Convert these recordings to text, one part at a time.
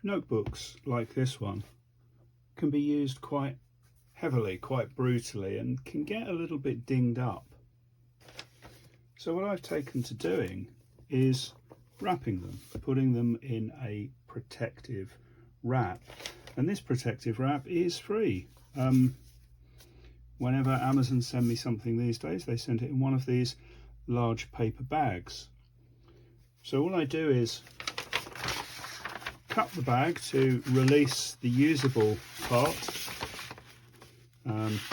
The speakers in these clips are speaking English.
notebooks like this one can be used quite heavily, quite brutally, and can get a little bit dinged up. So what I've taken to doing is wrapping them, putting them in a protective wrap. And this protective wrap is free. Whenever Amazon send me something these days, they send it in one of these large paper bags. So all I do is cut the bag to release the usable part,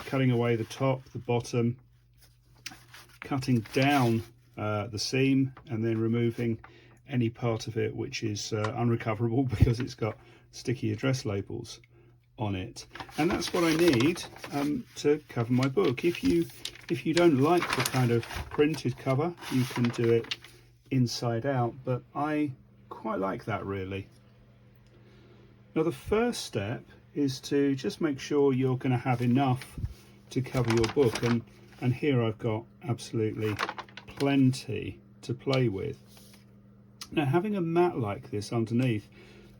cutting away the top, the bottom, cutting down the seam, and then removing any part of it which is unrecoverable because it's got sticky address labels on it. And that's what I need to cover my book. If you don't like the kind of printed cover, you can do it inside out, but I quite like that really. Now the first step is to just make sure you're going to have enough to cover your book, and here I've got absolutely plenty to play with. Now having a mat like this underneath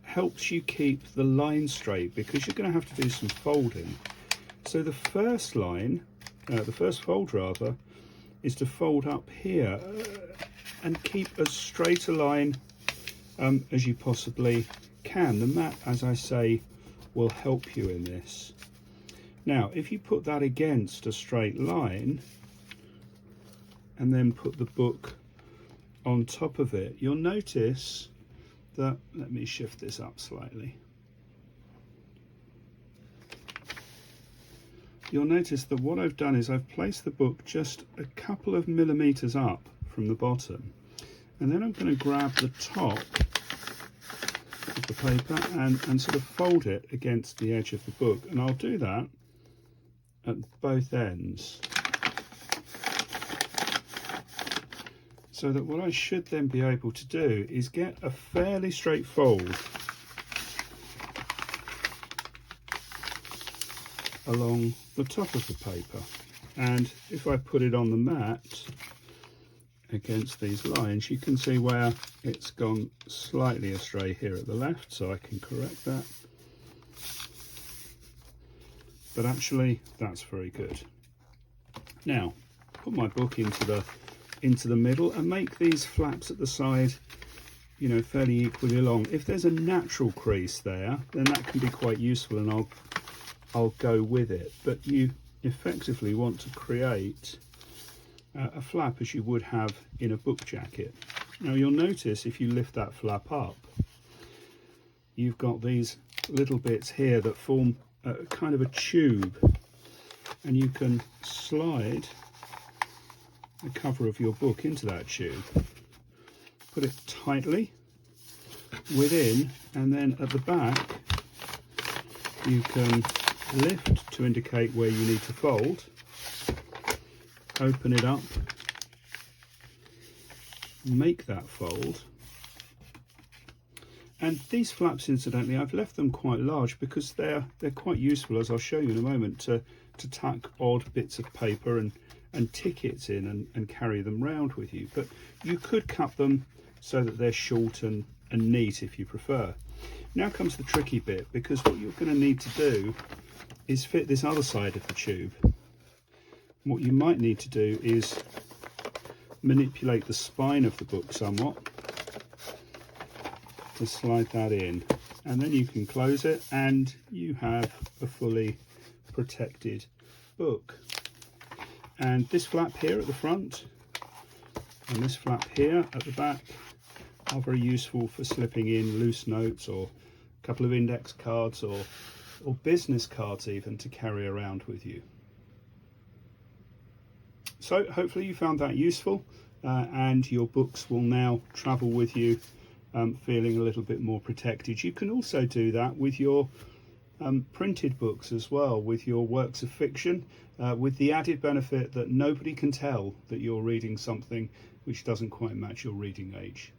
helps you keep the line straight because you're going to have to do some folding. So the first line, the first fold rather, is to fold up here and keep as straight a line as you possibly can. The mat, as I say, will help you in this. Now if you put that against a straight line and then put the book on top of it, you'll notice that, let me shift this up slightly. You'll notice that what I've done is I've placed the book just a couple of millimeters up from the bottom, and then I'm going to grab the top of the paper and sort of fold it against the edge of the book, and I'll do that at both ends, so that what I should then be able to do is get a fairly straight fold along the top of the paper. And if I put it on the mat against these lines, you can see where it's gone slightly astray here at the left, so I can correct that. But actually that's very good. Now put my book into the middle and make these flaps at the side, you know, fairly equally long. If there's a natural crease there, then that can be quite useful, and I'll go with it. But you effectively want to create a flap as you would have in a book jacket. Now you'll notice if you lift that flap up, you've got these little bits here that form a kind of a tube, and you can slide the cover of your book into that tube, put it tightly within, and then at the back you can lift to indicate where you need to fold, open it up, make that fold. And these flaps, incidentally, I've left them quite large because they're quite useful, as I'll show you in a moment, to tuck odd bits of paper and tickets in and carry them round with you. But you could cut them so that they're short and neat if you prefer. Now comes the tricky bit, because what you're going to need to do is fit this other side of the tube. What you might need to do is manipulate the spine of the book somewhat to slide that in, and then you can close it and you have a fully protected book. And this flap here at the front and this flap here at the back are very useful for slipping in loose notes or a couple of index cards or business cards even to carry around with you. So hopefully you found that useful, and your books will now travel with you feeling a little bit more protected. You can also do that with your printed books as well, with your works of fiction, with the added benefit that nobody can tell that you're reading something which doesn't quite match your reading age.